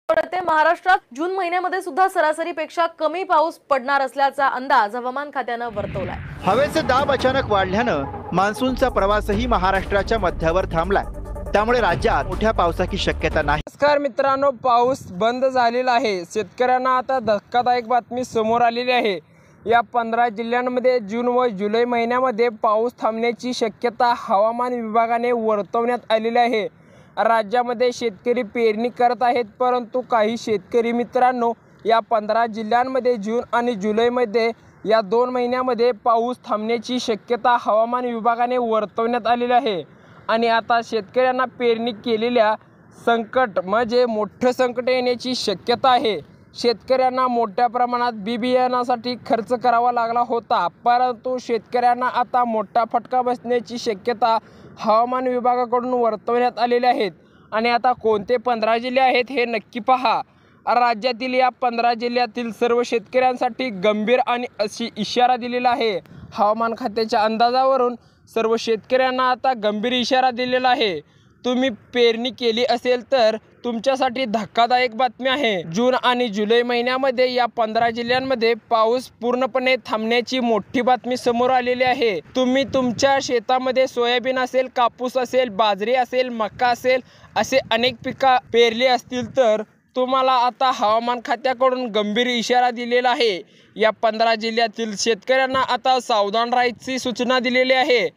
पडते। महाराष्ट्रात जून महिन्यामध्ये सुद्धा सरासरीपेक्षा कमी पाऊस पडणार असल्याचा अंदाज हवामान खात्यानं वर्तवलाय। हवेचे दाब अचानक वाढल्यानं मान्सूनचा प्रवासही महाराष्ट्राच्या मध्यावर थांबलाय, त्यामुळे राज्यात मोठ्या पावसाची शक्यता नाही। नमस्कार मित्रांनो, पाऊस बंद झालेला आहे। शेतकऱ्यांना आता धक्कादायक बातमी समोर आलेली आहे। या 15 जिल्ह्यांमध्ये जून व जुलै महिन्यामध्ये पाऊस थांबण्याची शक्यता हवामान विभागाने वर्तवण्यात आलेली आहे। राज्यामध्ये शेतकरी पेरणी करत आहेत, परंतु काही शेतकरी मित्रांनो या 15 जिल्ह्यांमध्ये जून आणि जुलैमध्ये या 2 महिन्यामध्ये पाऊस थांबण्याची शक्यता हवामान विभागाने वर्तवण्यात आलेली आहे। आणि आता शेतकऱ्यांना पेरणी केलेल्या संकट म्हणजे मोठं संकट येण्याची शक्यता आहे। शेतकऱ्यांना मोठ्या प्रमाणात बियाण्यासाठी खर्च करावा लागला होता, परंतु शेतकऱ्यांना आता मोठा फटका बसण्याची शक्यता हवामान विभागाकडून वर्तवण्यात आलेले आहेत। आणि आता कोणते 15 जिल्हे आहेत हे नक्की पहा। राज्यातील या 15 जिल्ह्यातील सर्व शेतकऱ्यांसाठी गंभीर आणि अशी इशारा दिलेला आहे। हवामान खात्याच्या अंदाजावरून सर्व शेतकऱ्यांना आता गंभीर इशारा दिलेला आहे। तुम्ही पेरणी केली असेल तर तुमच्यासाठी धक्कादायक बातमी आहे। जून आणि जुलै महिन्यामध्ये या 15 जिल्ह्यांमध्ये पाऊस पूर्णपणे थांबण्याची मोठी बातमी समोर आलेली आहे। तुम्ही तुमच्या शेतामध्ये सोयाबीन असेल, कापूस असेल, बाजरी असेल, मका असेल असे अनेक पिका पेरली असतील तर तुम्हाला आता हवामान खात्याकडून गंभीर इशारा दिलेला आहे। या 15 जिल्ह्यातील शेतकऱ्यांना आता सावधान राहायची सूचना दिलेली आहे।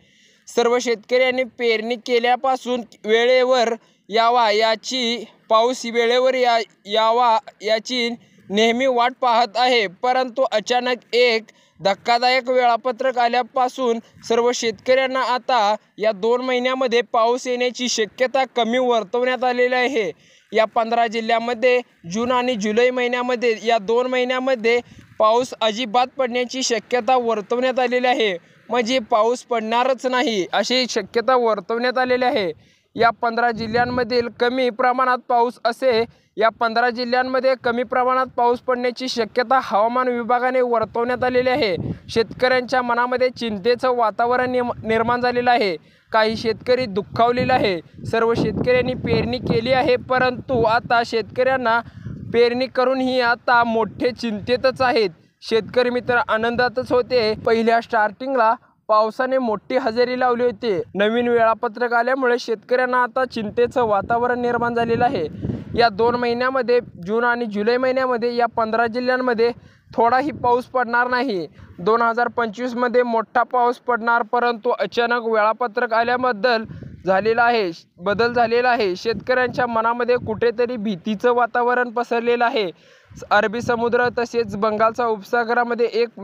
सर्व शेतकऱ्यांनी पेरणी केल्यापासून वेळेवर यावा याची पाऊस वेळेवर यावा याची नेहमी वाट पाहत आहे, परंतु अचानक एक धक्कादायक वेळापत्रक आल्यापासून सर्व शेतकऱ्यांना आता या 2 महिन्यामध्ये पाऊस येण्याची शक्यता कमी वर्तवण्यात आलेली आहे। या 15 जिल्ह्यामध्ये जून आणि जुलै महिन्यामध्ये या 2 महिन्यामध्ये पाऊस अजिबात पडण्याची शक्यता वर्तवण्यात आलेली आहे, म्हणजे पाऊस पडणारच नाही अशी शक्यता वर्तवण्यात आलेली आहे। या 15 जिल्ह्यांमधील कमी प्रमाणात पाऊस असे या 15 जिल्ह्यांमध्ये कमी प्रमाणात पाऊस पडण्याची शक्यता हवामान विभागाने वर्तवण्यात आलेली आहे। शेतकऱ्यांच्या मनामध्ये चिंतेचं वातावरण निर्माण झालेलं आहे। काही शेतकरी दुःखावलेले आहे। सर्व शेतकऱ्यांनी पेरणी केली आहे, परंतु आता शेतकऱ्यांना पेरणी करूनही आता मोठे चिंतेतच आहेत। शेतकरी मित्र आनंदातच होते। पहिल्या स्टार्टिंगला पावसाने मोठी हजेरी लावली होती। नवीन वेळापत्रक आल्यामुळे शेतकऱ्यांना आता चिंतेचं वातावरण निर्माण झालेलं आहे। या 2 महिन्यामध्ये जून आणि जुलै महिन्यामध्ये या 15 जिल्ह्यांमध्ये थोडाही पाऊस पडणार नाही। 2025 मध्ये मोठा पाऊस पडणार, परंतु अचानक वेळापत्रक आल्याबद्दल बदल झालेला आहे। शेतकऱ्यांच्या मनामध्ये कुठेतरी भीतीचं वातावरण पसरलेलं आहे। अरबी समुद्र तसेच बंगालच्या उपसागरामध्ये एक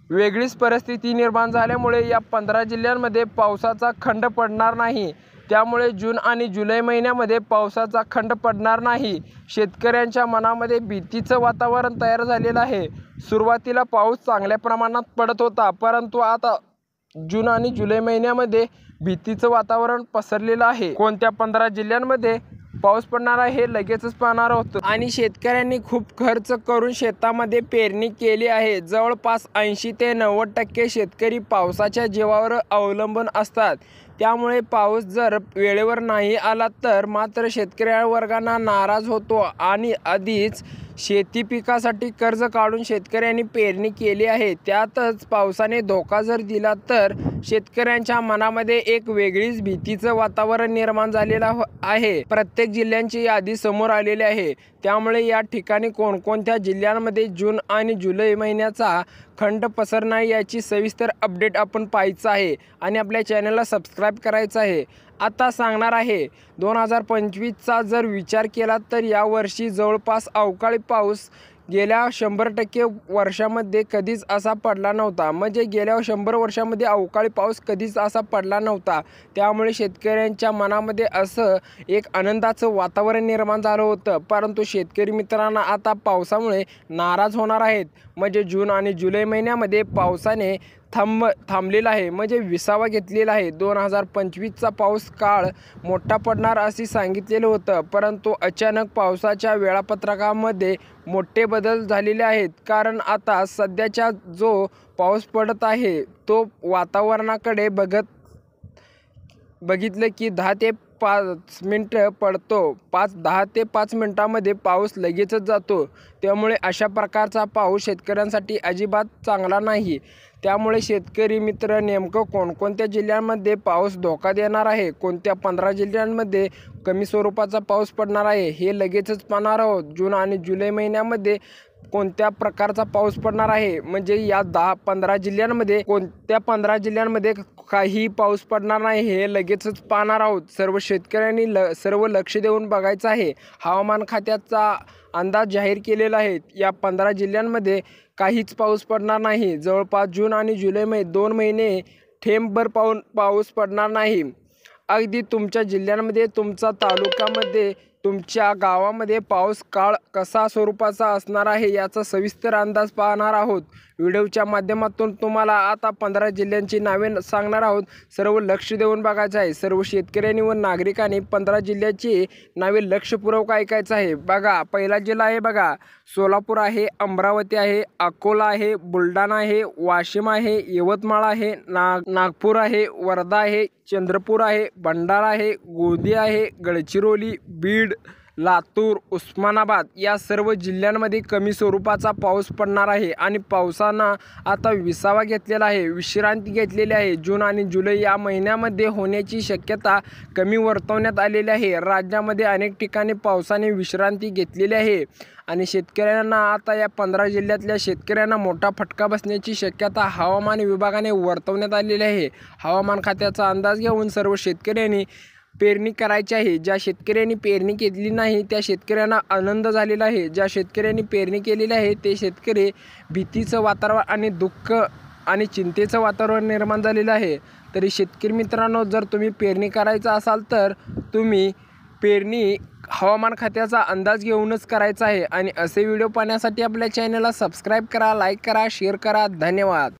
वेगळीच परिस्थिती निर्माण झाल्यामुळे या 15 जिल्ह्यांमध्ये पावसाचा खंड पडणार नाही। त्यामुळे जून आणि जुलै महिन्यामध्ये पावसाचा खंड पडणार नाही। शेतकऱ्यांच्या मनामध्ये भीतीचं वातावरण तयार झालेलं आहे। सुरुवातीला पाऊस चांगल्या प्रमाणात पडत होता, परंतु आता जून आणि जुलै महिन्यामध्ये भीतीचं वातावरण पसरलेलं आहे। कोणत्या 15 जिल्ह्यांमध्ये पाऊस पडणार आहे हे लगेचच पाहणार आहोत। आणि शेतकऱ्यांनी खूप खर्च करून शेतामध्ये पेरणी केली आहे। जवळपास 80 ते 90% शेतकरी पावसाच्या जीवावर अवलंबून असतात। त्यामुळे पाऊस जर वेळेवर नाही आला तर मात्र शेतकरी वर्गांना नाराज होतो आणि आधीच शेती पिकासाठी कर्ज काढून शेतकऱ्यांनी पेरणी केली आहे। त्यातच पावसाने धोका जर दिला तर शेतकऱ्यांच्या मनामध्ये एक वेगळीच भीतीचं वातावरण निर्माण झालेलं आहे। प्रत्येक जिल्ह्यांची यादी समोर आलेली आहे। त्यामुळे या ठिकाणी कोणकोणत्या जिल्ह्यांमध्ये जून आणि जुलै महिन्याचा खंड पसरणार याची सविस्तर अपडेट आपण पाहायचं आहे आणि आपल्या चॅनलला सबस्क्राईब करायचं आहे। आता सांगणार आहे 2025चा जर विचार केला तर यावर्षी जवळपास अवकाळी पाऊस गेल्या 100% वर्षामध्ये कधीच असा पडला नव्हता। म्हणजे गेल्या 100 वर्षामध्ये अवकाळी पाऊस कधीच असा पडला नव्हता। त्यामुळे शेतकऱ्यांच्या मनामध्ये असं एक आनंदाचं वातावरण निर्माण झालं होतं, परंतु शेतकरी मित्रांना आता पावसामुळे नाराज होणार आहेत। म्हणजे जून आणि जुलै महिन्यामध्ये पावसाने थांबलेला आहे, म्हणजे विसावा घेतलेला आहे। 2025चा पाऊस काळ मोठा पडणार असे सांगितलेलं होतं, परंतु अचानक पावसाच्या वेळापत्रकामध्ये मोठे बदल झालेले आहेत। कारण आता सध्याच्या जो पाऊस पडत आहे तो वातावरणाकडे बघितलं की 10 ते 5 मिनटं पडतो, 10 ते 5 मिनटामध्ये पाऊस लगेचच जातो. त्यामुळे अशा प्रकारचा पाऊस शेतकऱ्यांसाठी अजिबात चांगला नाही. त्यामुळे शेतकरी मित्र, नेमकं कोणकोणत्या जिल्ह्यांमध्ये पाऊस धोका देणार आहे, कोणत्या 15 जिल्ह्यांमध्ये कमी स्वरूपाचा पाऊस पडणार आहे, हे लगेचच पाहणार आहोत. जून आणि जुलै महिन्यामध्ये कोणत्या प्रकारचा पाऊस पडणार आहे, म्हणजे या 10-15 जिल्ह्यांमध्ये कोणत्या 15 जिल्ह्यांमध्ये काही पाऊस पडणार नाही, हे लगेचच पाहणार आहोत. सर्व शेतकऱ्यांनी सर्व लक्ष देऊन बघायचं आहे. हवामान खात्याचा अंदाज जाहीर केलेला आहे. या 15 जिल्ह्यांमध्ये काहीच पाऊस पडणार नाही. जवळपास जून आणि जुलै 2 महिने थेंबभर पाऊस पडणार नाही. अगदी तुमच्या जिल्ह्यांमध्ये, तुमच्या तालुक्यामध्ये, तुमच्या गावामध्ये पाऊस काळ कसा स्वरूपाचा असणार आहे याचा सविस्तर अंदाज पाहणार आहोत. व्हिडिओच्या माध्यमातून तुम्हाला आता 15 जिल्ह्यांची नावे सांगणार आहोत. सर्व लक्ष देऊन बघायचं आहे. सर्व शेतकऱ्यांनी व नागरिकांनी 15 जिल्ह्याची नावे लक्षपूर्वक ऐकायचं आहे. बघा, पहिला जिल्हा आहे बघा, सोलापूर आहे, अमरावती आहे, अकोला आहे, बुलढाणा आहे, वाशिम आहे, यवतमाळ आहे, नागपूर आहे, वर्धा आहे, चंद्रपूर आहे, भंडारा आहे, गोंदिया आहे, गडचिरोली, बीड, लातूर, उस्मानाबाद या सर्व जिल्ह्यांमध्ये कमी स्वरूपाचा पाऊस पडणार आहे आणि पावसानं आता विसावा घेतलेला आहे, विश्रांती घेतलेली आहे. जून आणि जुलै या महिन्यामध्ये होण्याची शक्यता कमी वर्तवण्यात आलेली आहे. राज्यामध्ये अनेक ठिकाणी पावसाने विश्रांती घेतलेली आहे आणि शेतकऱ्यांना आता या 15 जिल्ह्यातल्या शेतकऱ्यांना मोठा फटका बसण्याची शक्यता हवामान विभागाने वर्तवण्यात आलेली आहे. हवामान खात्याचा अंदाज घेऊन सर्व शेतकऱ्यांनी पेरणी करायची आहे. ज्या शेतकऱ्यांनी पेरणी केलेली नाही त्या शेतकऱ्यांना आनंद झालेला आहे. ज्या शेतकऱ्यांनी पेरणी केलेली आहे ते शेतकरी भीतीचं वातावरण आणि दुःख आणि चिंतेचं वातावरण निर्माण झालेलं आहे. तरी शेतकरी मित्रांनो, जर तुम्ही पेरणी करायचं असाल तर तुम्ही पेरणी हवामान खात्याचा अंदाज घेऊनच करायचा आहे. आणि असे व्हिडिओ पाहण्यासाठी आपल्या चॅनलला सबस्क्राईब करा, लाईक करा, शेअर करा. धन्यवाद.